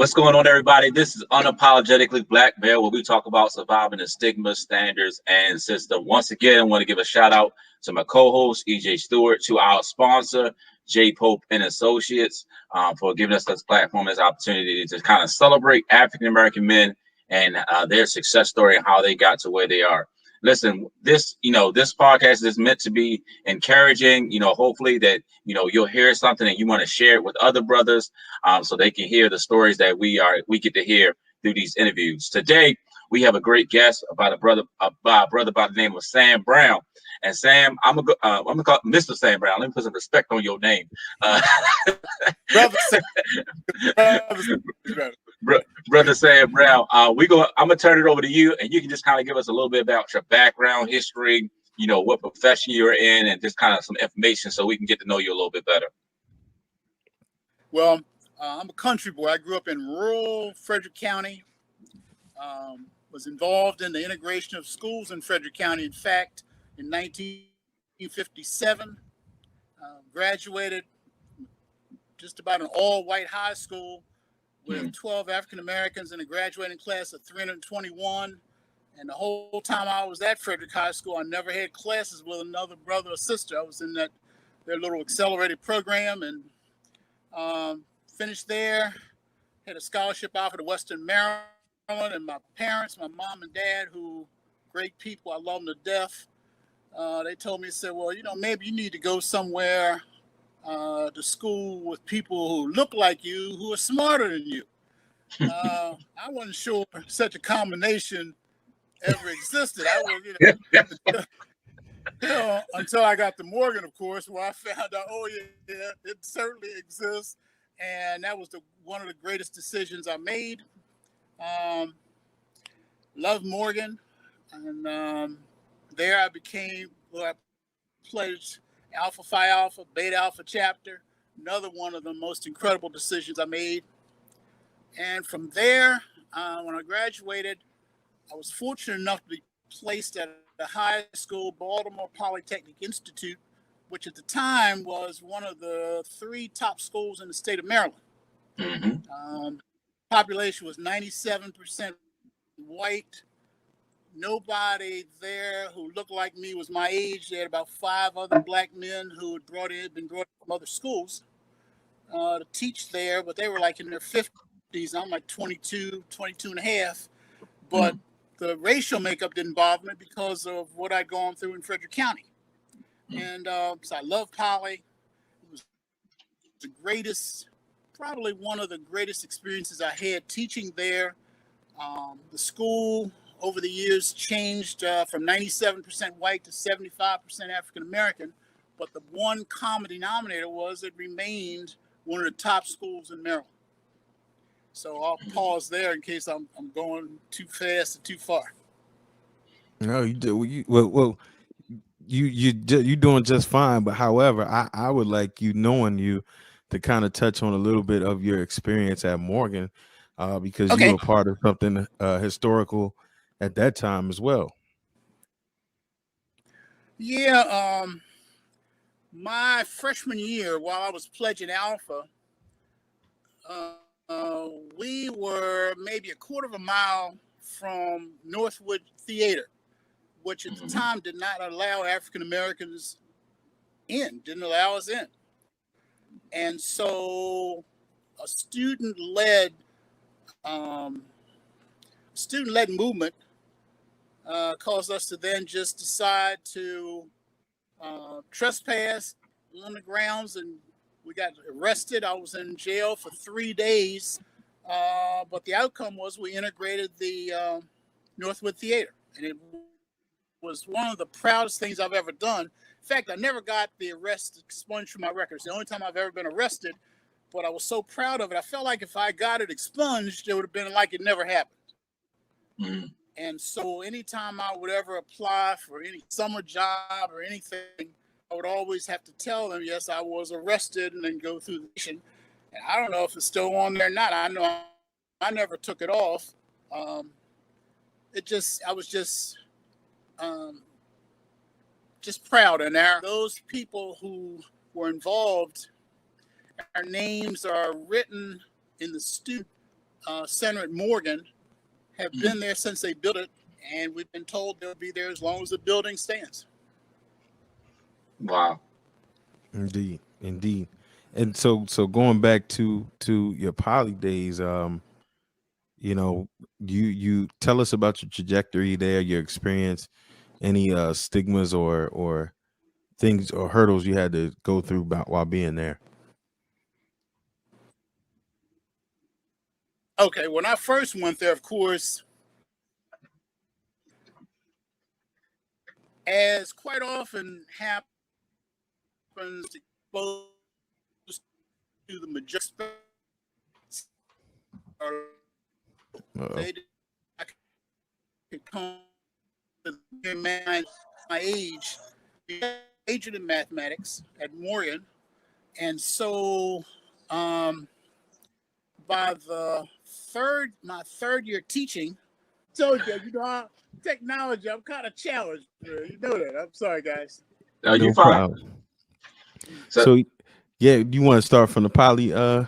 What's going on, everybody? This is Unapologetically Black Bear, where we talk about surviving the stigma, standards, and system. Once again, I want to give a shout out to my co-host, EJ Stewart, to our sponsor, J Pope and Associates, for giving us this platform, this opportunity to kind of celebrate African American men and their success story and how they got to where they are. Listen, this podcast is meant to be encouraging. Hopefully that you'll hear something and you want to share it with other brothers, so they can hear the stories that we get to hear through these interviews. Today, we have a great guest about a brother by the name of Sam Brown. And Sam, I'm gonna call Mr. Sam Brown. Let me put some respect on your name, Brother Sam. Brother Sam Brown. I'm gonna turn it over to you, and you can just kind of give us a little bit about your background, history, what profession you're in, and just kind of some information so we can get to know you a little bit better. Well, I'm a country boy. I grew up in rural Frederick County. Was involved in the integration of schools in Frederick County. In fact, in 1957, graduated just about an all-white high school with 12 African Americans in a graduating class of 321. And the whole time I was at Frederick High School, I never had classes with another brother or sister. I was in their little accelerated program and finished there. Had a scholarship offer to Western Maryland, and my parents, my mom and dad, who great people, I love them to death. They told me, said, well, maybe you need to go somewhere to school with people who look like you, who are smarter than you. I wasn't sure such a combination ever existed. I was, until I got to Morgan, of course, where I found out, oh yeah, it certainly exists, and that was one of the greatest decisions I made. Loved Morgan, and there I pledged Alpha Phi Alpha, Beta Alpha chapter. Another one of the most incredible decisions I made. And from there, when I graduated, I was fortunate enough to be placed at a high school, Baltimore Polytechnic Institute, which at the time was one of the 3 top schools in the state of Maryland. Mm-hmm. Population was 97% white. Nobody there who looked like me was my age. They had about 5 other black men who had been brought from other schools to teach there, but they were like in their 50s. I'm like 22 and a half. But the racial makeup didn't bother me because of what I'd gone through in Frederick County. And so I love Poly. It was the greatest, probably one of the greatest experiences I had teaching there. The school over the years changed from 97% white to 75% African American, but the one common denominator was it remained one of the top schools in Maryland. So I'll pause there in case I'm going too fast or too far. No, you do. You doing just fine. But however, I would like knowing you to kind of touch on a little bit of your experience at Morgan, because you were part of something historical at that time as well. Yeah, my freshman year, while I was pledging Alpha, we were maybe a quarter of a mile from Northwood Theater, which at the time did not allow African Americans in, didn't allow us in. And so a student-led movement caused us to then just decide to trespass on the grounds, and we got arrested. I was in jail for 3 days, but the outcome was we integrated the Northwood Theater, and it was one of the proudest things I've ever done. In fact, I never got the arrest expunged from my records. The only time I've ever been arrested, but I was so proud of it. I felt like if I got it expunged, it would have been like it never happened. Mm-hmm. And so anytime I would ever apply for any summer job or anything, I would always have to tell them, yes, I was arrested, and then go through the mission. And I don't know if it's still on there or not. I know I never took it off. I was just proud. And those people who were involved, our names are written in the student center at Morgan have been there since they built it, and we've been told they'll be there as long as the building stands. Wow. Indeed, indeed. And so going back to your poly days, you know, you tell us about your trajectory there, your experience, any stigmas or things or hurdles you had to go through about while being there. Okay, when I first went there, of course, as quite often happens, exposed to the majestic, they could come to my age, majored in mathematics at Morgan, and so by my third year teaching, told you, technology, I'm kind of challenged. You know that. I'm sorry, guys. No, you No fine. problem. So yeah, you want to start from the poly? Yeah,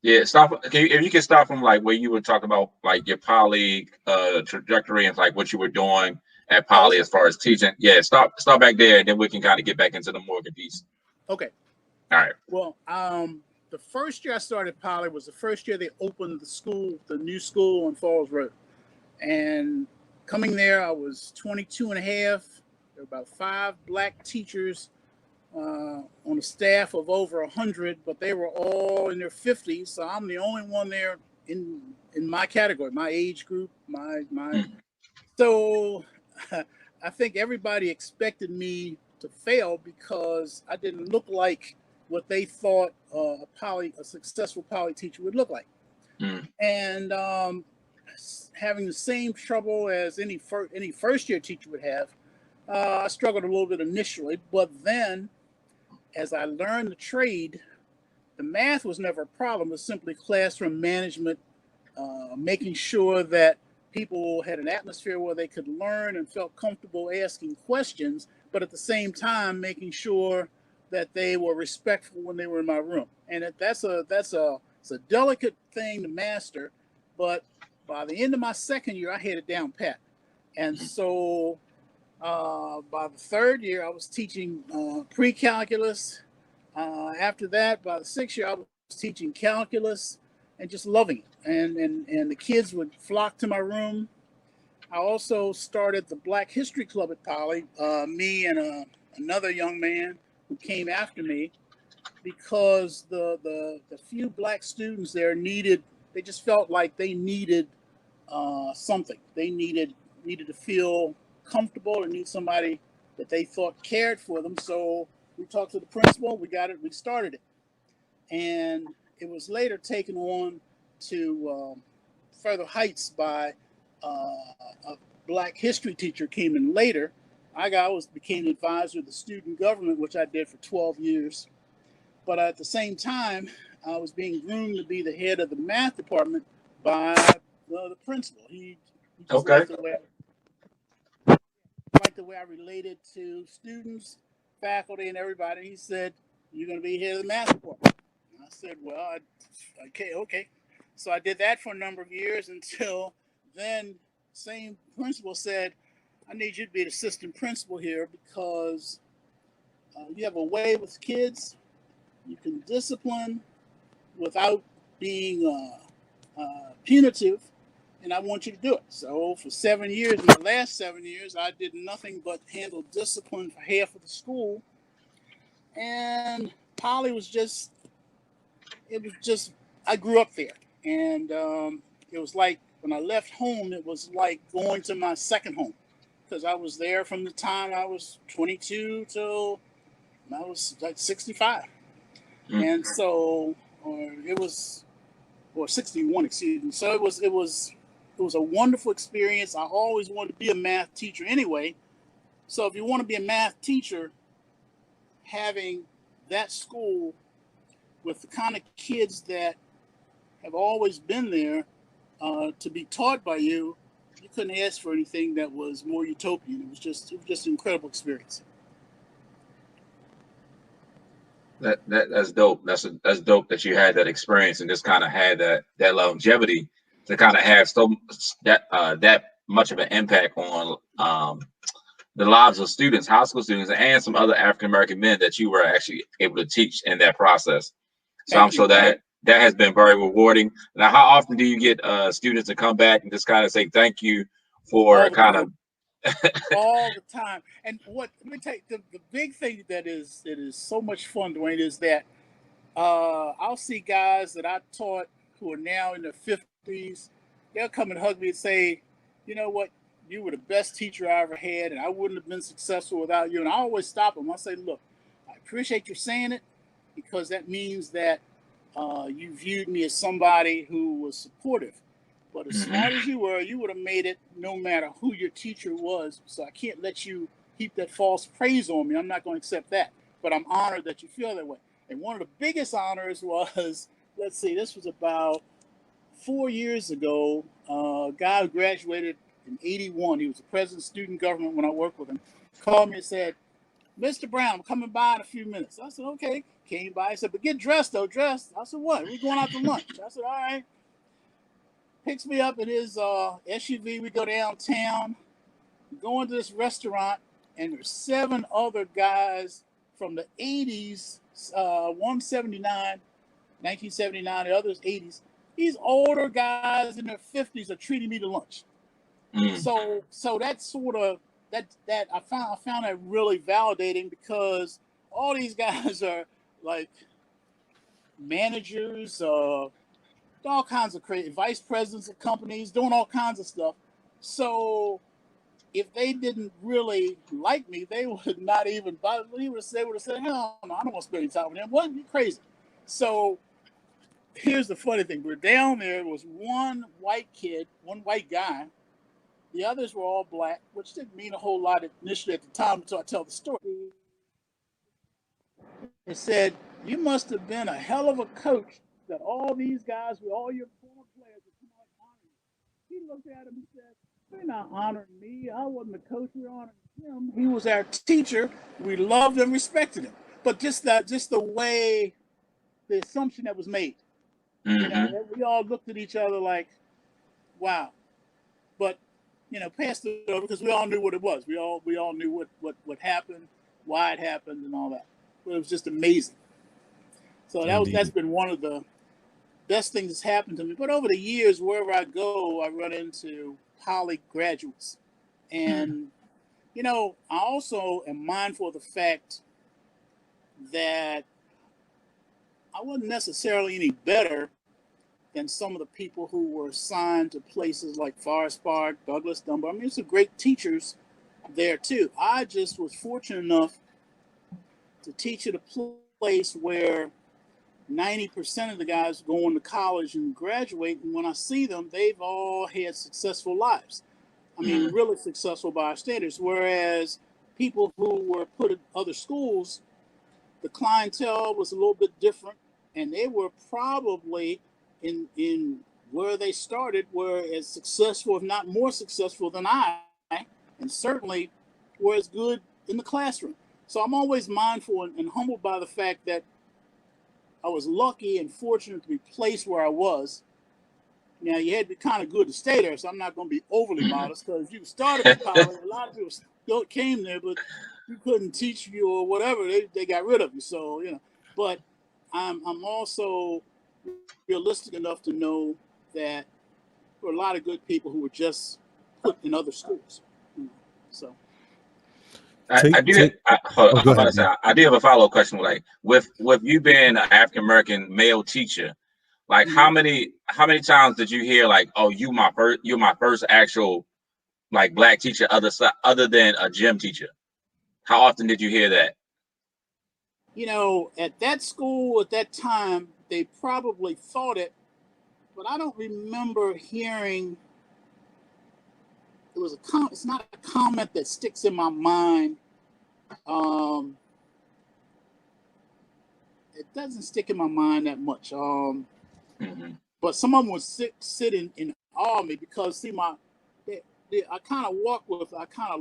if you can start from like where you were talking about like your poly trajectory and like what you were doing at poly as far as teaching. Yeah, start back there, and then we can kind of get back into the Morgan piece. Okay. All right. Well, the first year I started poly was the first year they opened the new school on Falls Road. And coming there, I was 22 and a half. There were about 5 black teachers on a staff of over 100, but they were all in their 50s. So I'm the only one there in my category, my age group, So I think everybody expected me to fail because I didn't look like what they thought a successful poly teacher would look like. And having the same trouble as any first year teacher would have, I struggled a little bit initially, but then as I learned the trade, the math was never a problem. It was simply classroom management, making sure that people had an atmosphere where they could learn and felt comfortable asking questions, but at the same time making sure that they were respectful when they were in my room. And it's a delicate thing to master, but by the end of my second year, I had it down pat. And so by the third year, I was teaching pre-calculus. After that, by the 6th year, I was teaching calculus and just loving it. And the kids would flock to my room. I also started the Black History Club at Poly, me and another young man who came after me, because the few black students there they just felt like they needed something. They needed to feel comfortable and need somebody that they thought cared for them. So we talked to the principal, we started it. And it was later taken on to further heights by a black history teacher came in later. Became advisor of the student government, which I did for 12 years. But at the same time, I was being groomed to be the head of the math department by the principal. He just liked the way I related to students, faculty, and everybody. He said, "You're going to be head of the math department." And I said, "Well, okay." So I did that for a number of years until then. Same principal said, "I need you to be the assistant principal here because you have a way with kids. You can discipline without being punitive, and I want you to do it." So for 7 years, in the last 7 years, I did nothing but handle discipline for half of the school. And Poly was just, I grew up there. And it was like, when I left home, it was like going to my second home, because I was there from the time I was 22 till I was like 65. And so, or 61, excuse me. So it was a wonderful experience. I always wanted to be a math teacher anyway. So if you want to be a math teacher, having that school with the kind of kids that have always been there to be taught by you, you couldn't ask for anything that was more utopian. It was just an incredible experience. That's dope. That's dope that you had that experience and just kind of had that longevity to kind of have that much of an impact on the lives of students, high school students, and some other African American men that you were actually able to teach in that process. So I'm sure that has been very rewarding. Now, how often do you get students to come back and just kind of say thank you for kind of all the time? And let me tell you, the big thing that is so much fun, Dwayne, is that I'll see guys that I taught who are now in their 50s. They'll come and hug me and say, you know what, you were the best teacher I ever had, and I wouldn't have been successful without you. And I always stop them. I say, look, I appreciate you saying it, because that means that you viewed me as somebody who was supportive. But as smart as you were, you would have made it no matter who your teacher was. So I can't let you heap that false praise on me. I'm not going to accept that. But I'm honored that you feel that way. And one of the biggest honors was, let's see, this was about 4 years ago. A guy who graduated in '81. He was the president of student government when I worked with him. Called me and said, Mr. Brown, I'm coming by in a few minutes. I said, okay. Came by. He said, but get dressed, though. Dressed. I said, what? We're going out to lunch. I said, all right. Picks me up in his SUV. We go downtown, go into this restaurant, and there's 7 other guys from the 80s, 1979, the others 80s. These older guys in their 50s are treating me to lunch. So that's sort of that I found that really validating, because all these guys are like managers, all kinds of crazy vice presidents of companies, doing all kinds of stuff. So if they didn't really like me, they would not even bother. They would have said, hell no, I don't want to spend any time with them. What? You crazy. So here's the funny thing. We're down there. There was one white kid, one white guy. The others were all black, which didn't mean a whole lot initially at the time until I tell the story. It said, you must have been a hell of a coach that all these guys with all your former players are come out honoring. He looked at him and said, they're not honoring me. I wasn't the coach. We're honoring him. He was our teacher. We loved and respected him. But just the way, the assumption that was made. You know, we all looked at each other like, wow. But, you know, passed it over because we all knew what it was. We all knew what happened, why it happened, and all that. But it was just amazing. So that's been one of the best things that's happened to me. But over the years, wherever I go, I run into poly graduates. And, you know, I also am mindful of the fact that I wasn't necessarily any better than some of the people who were assigned to places like Forest Park, Douglas, Dunbar. I mean, there's some great teachers there too. I just was fortunate enough to teach at a place where 90% of the guys go on to college and graduate, and when I see them, they've all had successful lives. I mean, really successful by our standards. Whereas people who were put in other schools, the clientele was a little bit different, and they were probably in where they started were as successful, if not more successful than I, and certainly were as good in the classroom. So I'm always mindful and humbled by the fact that I was lucky and fortunate to be placed where I was. Now, you had to be kind of good to stay there, so I'm not going to be overly modest, because you started at college, a lot of people still came there, but you couldn't teach you or whatever, they got rid of you. So, you know, but I'm also realistic enough to know that there were a lot of good people who were just put in other schools. You know, so. I do have a follow-up question. Like with you being an African American male teacher, like how many times did you hear like, oh, you're my first actual like black teacher other than a gym teacher? How often did you hear that? You know, at that school at that time, they probably thought it, but I don't remember hearing. It was it's not a comment that sticks in my mind. It doesn't stick in my mind that much. But some of them would sit in awe of me, because see I kind of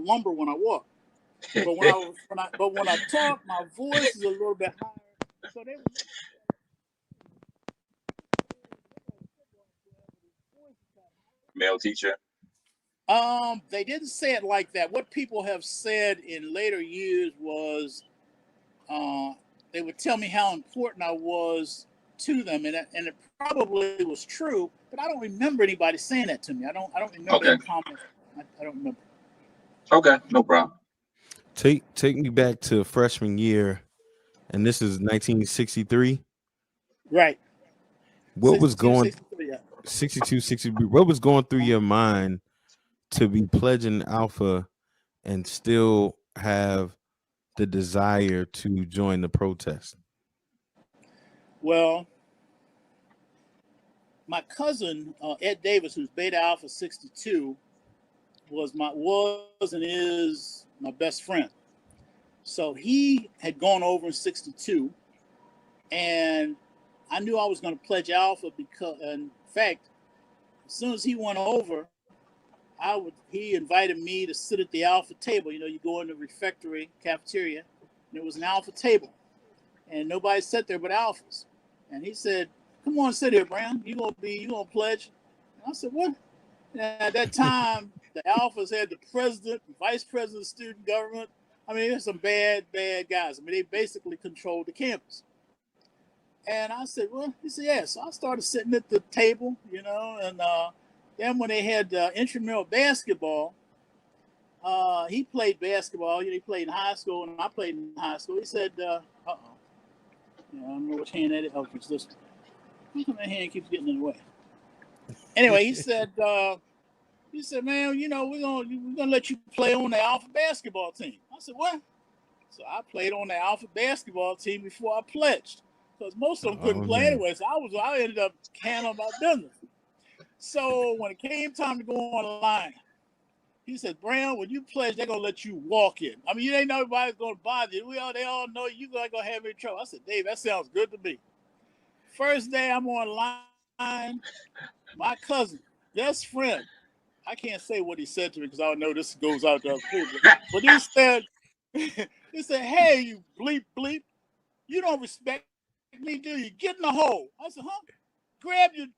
lumber when I walk. But when I talk, my voice is a little bit higher. So they would male teacher? They didn't say it like that. What people have said in later years was they would tell me how important I was to them, and it probably was true. But I don't remember anybody saying that to me. I don't remember that comment. I don't remember. Okay, no problem. Take me back to freshman year, and this is 1963. Right. What was 62, going 63, yeah. 62, 63? What was going through your mind to be pledging Alpha and still have the desire to join the protest? Well, my cousin Ed Davis, who's Beta Alpha 62, was and is my best friend. So he had gone over in 62, and I knew I was going to pledge Alpha because, in fact, as soon as he went over, he invited me to sit at the Alpha table. You know, you go in the refectory cafeteria, and it was an Alpha table, and nobody sat there but Alphas. And he said, "Come on, sit here, Brown. You gonna pledge?" And I said, "What?" And at that time, the Alphas had the president, vice president of student government. I mean, there's some bad guys. I mean, they basically controlled the campus. And I said, "Well," he said, "Yeah." So I started sitting at the table, you know, and then when they had intramural basketball, he played basketball. He played in high school, and I played in high school. He said, "Uh-oh. I don't know which hand that is. Oh, it's this one. How come that hand keeps getting in the way?" Anyway, he said, "Man, you know, we're gonna let you play on the Alpha basketball team." I said, "What?" So I played on the Alpha basketball team before I pledged, because most of them couldn't play anyway. So I ended up handling my business. So when it came time to go online, he said, "Brown, when you pledge, they're gonna let you walk in. I mean, you ain't nobody's gonna bother you. They all know you ain't gonna have any trouble." I said, "Dave, that sounds good to me." First day I'm online, my cousin, best friend. I can't say what he said to me because I know this goes out to other people. But he said, "Hey, you bleep bleep, you don't respect me, do you? Get in the hole." I said, "Huh? Grab your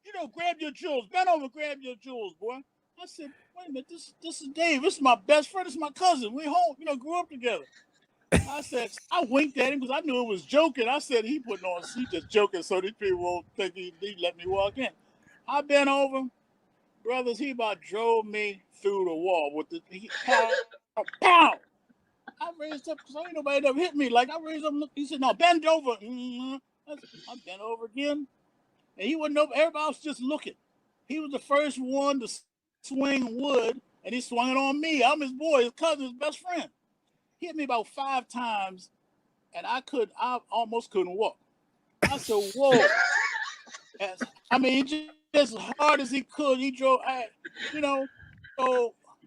jewels. Bend over, grab your jewels, boy." I said, "Wait a minute, this is Dave. This is my best friend. This is my cousin. We home, grew up together." I said, I winked at him because I knew it was joking. I said, he just joking so these people won't think he let me walk in. I bent over, brothers, he about drove me through the wall with pow. I raised up because ain't nobody ever hit me. Like I raised up, he said, "No, bend over." I bent over again. And he wasn't over. Everybody was just looking. He was the first one to swing wood, and he swung it on me. I'm his boy, his cousin, his best friend. He hit me about 5 times, and I almost couldn't walk. I said, "Whoa!" I mean, just as hard as he could, he drove. You know,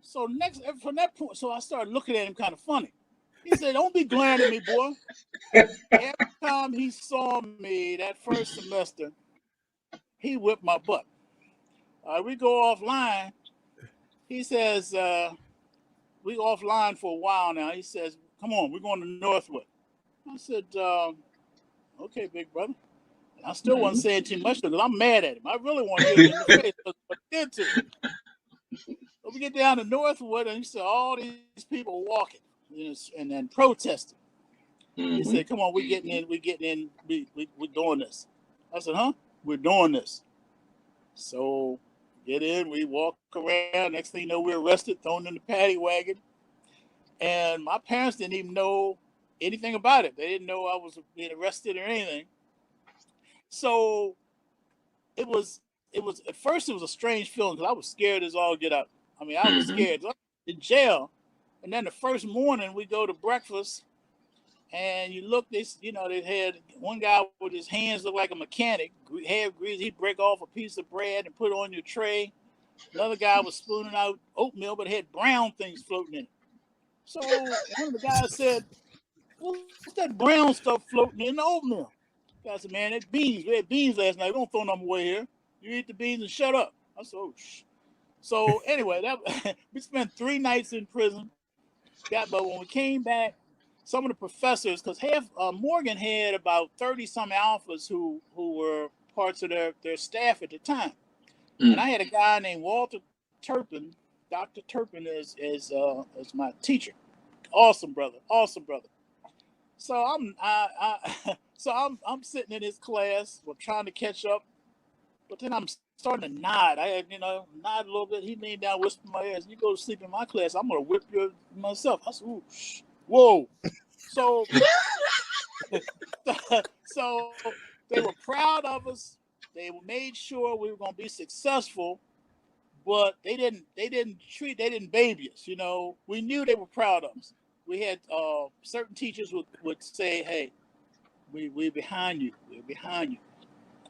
so next from that point, so I started looking at him kind of funny. He said, "Don't be glaring at me, boy." Every time he saw me that first semester, he whipped my butt. We go offline. He says, we offline for a while now. He says, "Come on, we're going to Northwood." I said, "Okay, big brother." And I still wasn't saying too much because I'm mad at him. I really want to hit him in the face, but did to. So we get down to Northwood, and he said all these people walking, and then protesting. He said, "Come on, we're getting in, we're doing this." I said, "Huh? We're doing this." So get in, we walk around. Next thing you know, we're arrested, thrown in the paddy wagon. And my parents didn't even know anything about it. They didn't know I was being arrested or anything. So it was at first it was a strange feeling because I was scared as all get out. I mean, I was scared. I was in jail. And then the first morning we go to breakfast and you look, they had one guy with his hands look like a mechanic, hair greasy. He'd break off a piece of bread and put it on your tray. Another guy was spooning out oatmeal, but had brown things floating in it. So one of the guys said, "What's that brown stuff floating in the oatmeal?" The guy said, "Man, that's beans. We had beans last night. We don't throw them away here. You eat the beans and shut up." I said, "Oh, shh." So anyway, we spent 3 nights in prison. But when we came back, some of the professors, because Morgan had about 30 some alphas who were parts of their staff at the time. And I had a guy named Walter Turpin. Dr. Turpin is my teacher. Awesome brother. Awesome brother. So I'm sitting in his class. I'm trying to catch up, but then I'm starting to nod. I had, nod a little bit. He leaned down, whispered in my ear, "You go to sleep in my class, I'm gonna whip you myself." I said, "Ooh, whoa!" So, so they were proud of us. They made sure we were gonna be successful, but they didn't baby us. We knew they were proud of us. We had certain teachers would say, "Hey, we're behind you. We're behind you."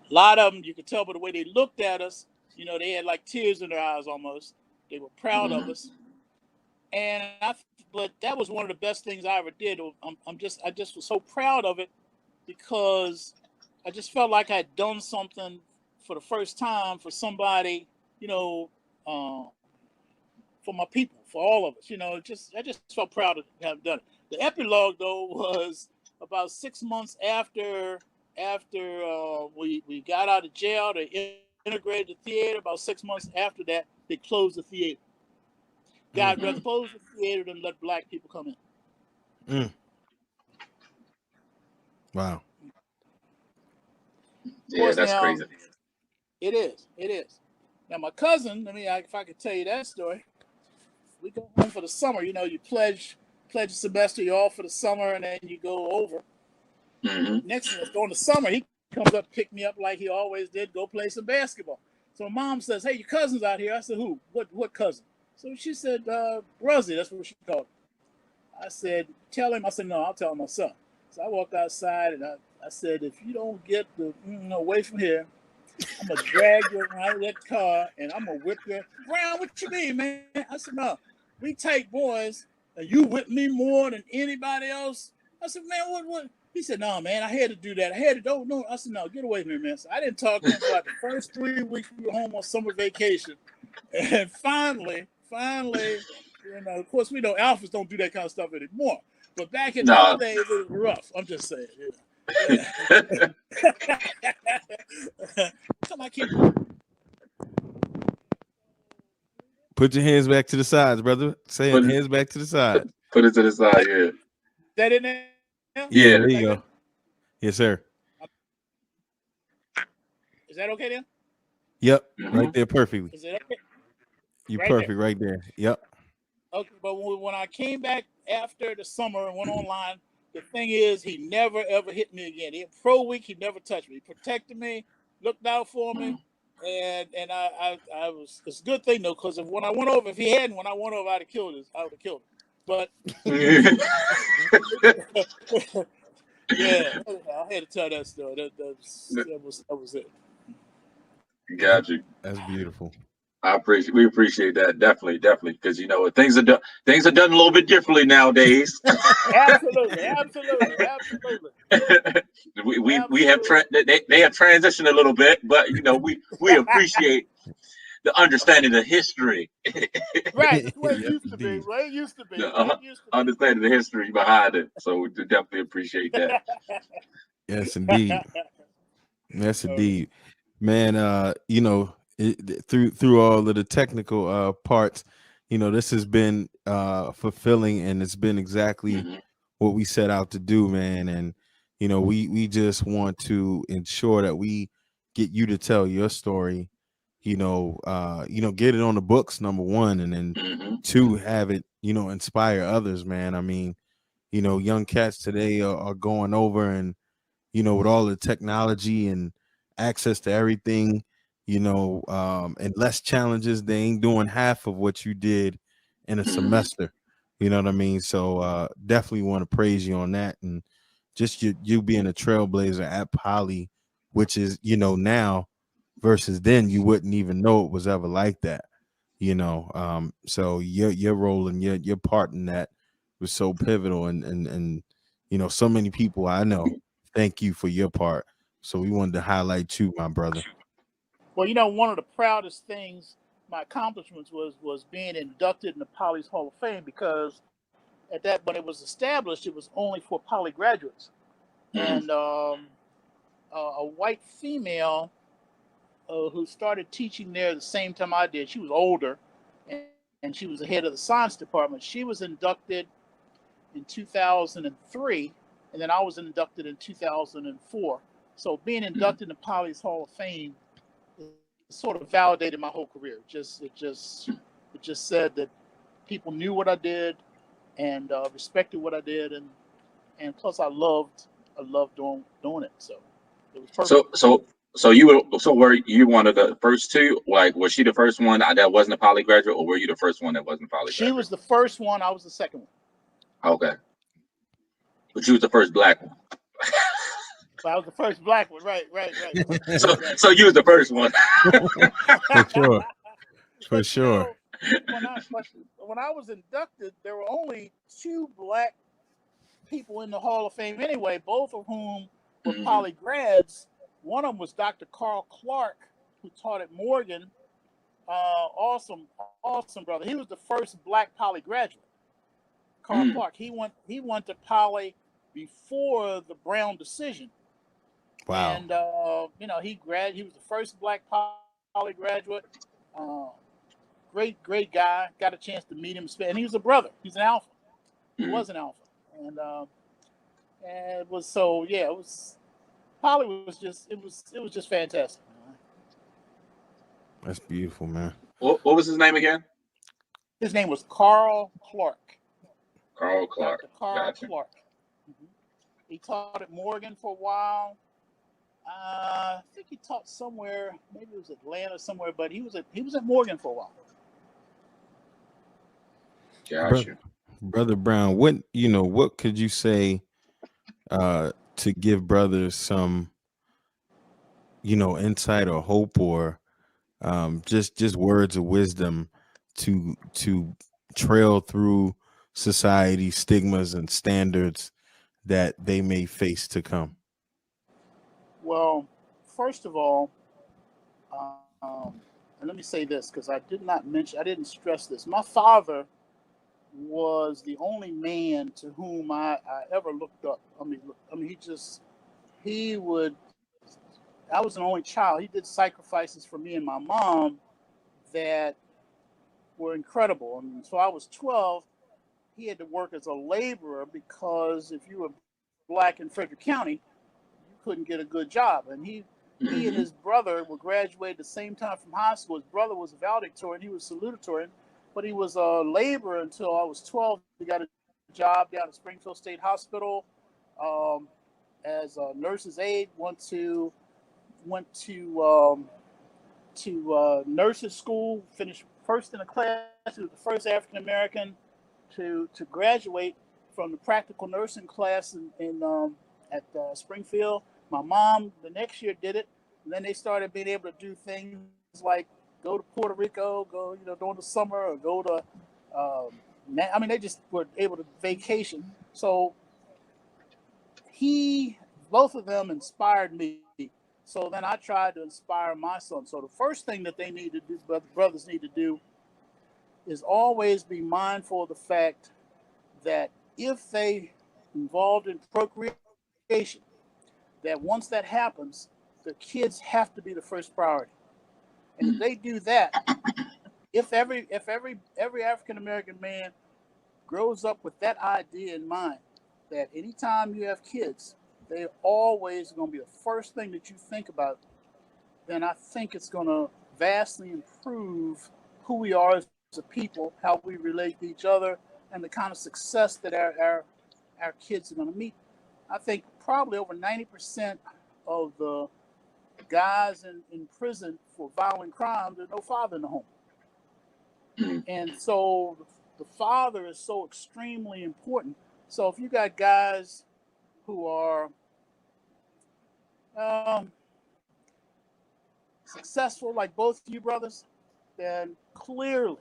A lot of them, you could tell by the way they looked at us. They had like tears in their eyes almost. They were proud of us, and but that was one of the best things I ever did. I just was so proud of it because I just felt like I'd done something for the first time for somebody, uh, for my people, for all of us. I just felt proud to have done it. The epilogue, though, was about 6 months after we got out of jail. They integrated the theater. About 6 months after that, they closed the theater. God rather close the theater than let black people come in. Wow. Yeah, that's crazy. It is. It is. Now, my cousin, if I could tell you that story, we go home for the summer. You pledge a semester, you're off for the summer, and then you go over. Next thing, during the summer, he comes up, pick me up like he always did, go play some basketball. So mom says, "Hey, your cousin's out here." I said, "Who? What cousin?" So she said, "Bruzzy." That's what she called him. I said, "Tell him." I said, "No, I'll tell him myself." So I walked outside and I said, "If you don't get away from here, I'm gonna drag you out of that car and I'm gonna whip you." "Brown, what you mean, man?" I said, "No, we tight boys, and you whip me more than anybody else." I said, "Man, what?" He said, "No, man, I had to do that. I had to don't know." I said, "No, get away from here, man." So I didn't talk to him for like the first 3 weeks. We were home on summer vacation, and finally, of course, we know alphas don't do that kind of stuff anymore. But back in those days, it was rough. I'm just saying. Come on, keep. Put your hands back to the sides, brother. Say it, hands back to the side. Put it to the side, yeah. That in there? Yeah, there you go. Yes, sir. Is that okay then? Yep, right there, perfectly. Is it okay? You're perfect right there. Yep. Okay, but when I came back after the summer and went online, the thing is, he never ever hit me again. In pro week, he never touched me. He protected me, looked out for me, and I was. It's a good thing though, because when I went over, if he hadn't, when I went over, I'd have killed him. I would have killed him. But yeah, I had to tell that story. That was it. Got you. That's beautiful. We appreciate that definitely, because things are done a little bit differently nowadays. Absolutely. we have they have transitioned a little bit, but we appreciate the understanding of history. Right, that's the way it used to be. Understanding the history behind it, so we definitely appreciate that. Yes, indeed. Yes, indeed, man. Through all of the technical parts, this has been fulfilling, and it's been exactly what we set out to do, man. And we just want to ensure that we get you to tell your story. Get it on the books, number one, and then two, have it inspire others, man. I mean, young cats today are going over, and with all the technology and access to everything, and less challenges, they ain't doing half of what you did in a semester. You know what I mean? So definitely want to praise you on that, and just you being a trailblazer at Poly, which is now versus then, you wouldn't even know it was ever like that. So your role and your part in that was so pivotal, and so many people I know thank you for your part. So we wanted to highlight you, my brother. Well, one of the proudest things, my accomplishments was being inducted in the Poly's Hall of Fame, because at that when it was established, it was only for Poly graduates, and a white female who started teaching there the same time I did. She was older, and she was the head of the science department. She was inducted in 2003, and then I was inducted in 2004. So being inducted in Poly's Hall of Fame sort of validated my whole career. It just said that people knew what I did and respected what I did, and plus I loved doing it. So it was perfect. So were you one of the first two? Like, was she the first one that wasn't a poly graduate, or were you the first one that wasn't a poly She graduate? was the first one. I was the second one. Okay, but you was the first black one. But I was the first black one. Right. So Right. so you was the first one. For sure. For But sure. when I was inducted, there were only two black people in the Hall of Fame anyway, both of whom were Mhm. poly grads. One of them was Dr. Carl Clark, who taught at Morgan. Awesome brother. He was the first black poly graduate. Carl Mm. Clark. He went to poly before the Brown decision, Wow. and he was the first black poly graduate. Uh, great guy. Got a chance to meet him, and he was a brother. He's an alpha. He Mm. was an alpha, and it was so yeah. It was Poly was just fantastic. That's beautiful, man. What was his name again? His name was Carl Clark, Carl Clark. Dr. Carl Gotcha. Clark. Mhm. He taught at Morgan for a while. I think he taught somewhere, maybe it was Atlanta somewhere, but he was at Morgan for a while. Brother, Gotcha. Brother Brown, what could you say to give brothers some, insight or hope, or just words of wisdom to trail through society stigmas and standards that they may face to come? Well, first of all, and let me say this because I didn't stress this. My father was the only man to whom I ever looked up. He would. I was an only child. He did sacrifices for me and my mom that were incredible. So I was 12. He had to work as a laborer because if you were black in Frederick County, you couldn't get a good job. And he and Hmm. his brother were graduated the same time from high school. His brother was a valedictorian. He was salutatorian, but he was a laborer until I was 12. He got a job down at Springfield State Hospital um, as a nurse's aide. Went to nurses school. Finished first in the class. He was the first African American to graduate from the practical nursing class at Springfield. My mom the next year did it, and then they started being able to do things like go to Puerto Rico, go during the summer, or go to. They just were able to vacation. So he, both of them inspired me. So then I tried to inspire my son. So the first thing that they need to do, brothers need to do, is always be mindful of the fact that if they involved in procreation, that once that happens, the kids have to be the first priority. And if they do that, if every African American man grows up with that idea in mind, that anytime you have kids, they're always going to be the first thing that you think about, then I think it's going to vastly improve who we are as a people, how we relate to each other, and the kind of success that our kids are going to meet. I think probably over 90% of the guys in prison for violent crimes, there's no father in the home. And so the father is so extremely important. So if you got guys who are um, successful, like both you brothers, then clearly,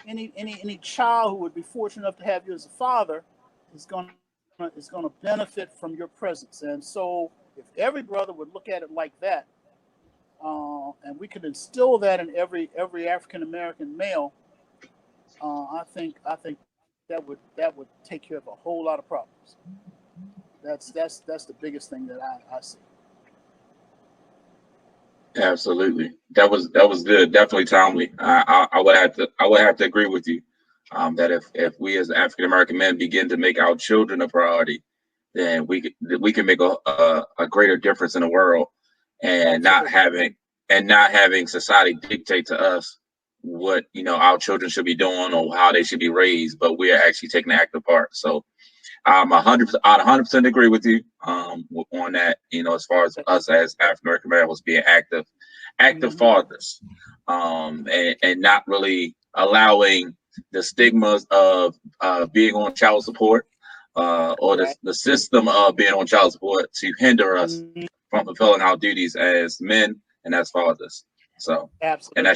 any child who would be fortunate enough to have you as a father is going to benefit from your presence. And so, if every brother would look at it like that, and we could instill that in every African American male, I think that would take care of a whole lot of problems. That's the biggest thing that I see. Absolutely. That was good. Definitely timely. I would have to agree with you. That if we as African American men begin to make our children a priority, then we can make a greater difference in the world, and not having society dictate to us what our children should be doing or how they should be raised, but we are actually taking an active part. So I'm 100% agree with you on that. As far as us as African American males being active fathers, and not really allowing the stigmas of being on child support, or the system of being on child support to hinder us from fulfilling our duties as men and as fathers. So, and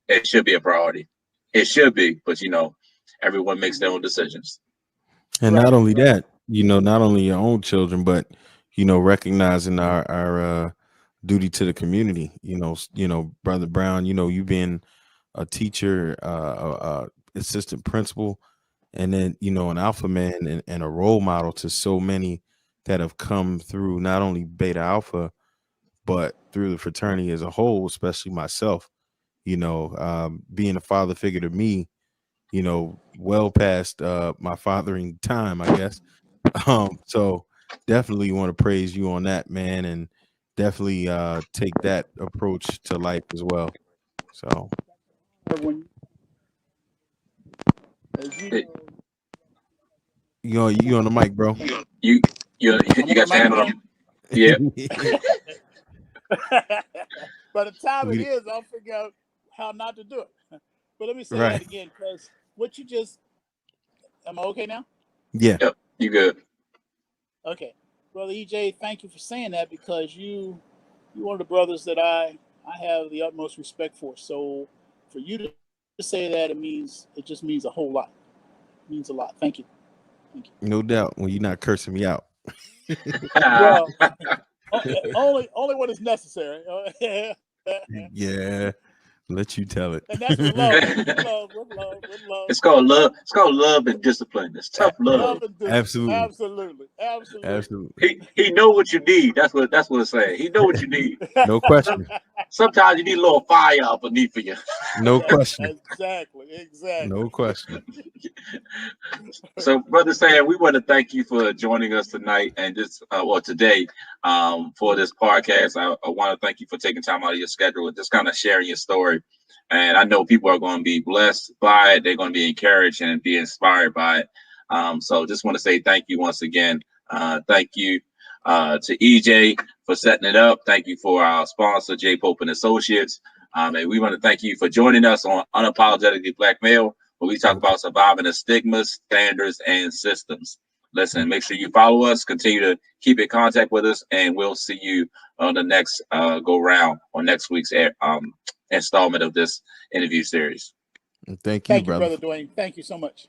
it should be a priority. It should be, but everyone makes their own decisions. And not only that, not only your own children, but recognizing our duty to the community. Brother Brown, you being a teacher, assistant principal, and then an alpha man and a role model to so many that have come through not only Beta Alpha but through the fraternity as a whole, especially myself. Being a father figure to me, well past my fathering time, I guess. So definitely want to praise you on that, man, and definitely take that approach to life as well. So you on the mic, bro. You you got your hand on. Yeah. By the time it is, I'll figure out how not to do it. But let me say that again, because what you just, am I okay now? Yeah. Yep, you good. Okay. Brother EJ, thank you for saying that, because you're one of the brothers that I have the utmost respect for. So for you to say that, it just means a whole lot. It means a lot. Thank you. Thank you. No doubt when you're not cursing me out. Well, only when it's necessary. Yeah. Let you tell it. And that's with love, baby. With love. It's called love. It's called love and discipline. It's tough love. Love and discipline. Absolutely. Absolutely. He know what you need. That's what it's saying. He know what you need. No question. Sometimes you need a little fire up beneath you. No question. Exactly. No question. So, Brother Sam, we want to thank you for joining us tonight and today for this podcast. I want to thank you for taking time out of your schedule and just kind of sharing your story. And I know people are going to be blessed by it. They're going to be encouraged and be inspired by it. So just want to say thank you once again. Thank you to EJ for setting it up. Thank you for our sponsor, J. Pope and Associates. And we want to thank you for joining us on Unapologetically Black Male, where we talk about surviving the stigmas, standards, and systems. Listen, make sure you follow us, continue to keep in contact with us, and we'll see you on the next go round on next week's installment of this interview series. Thank you, brother Dwayne. Thank you so much.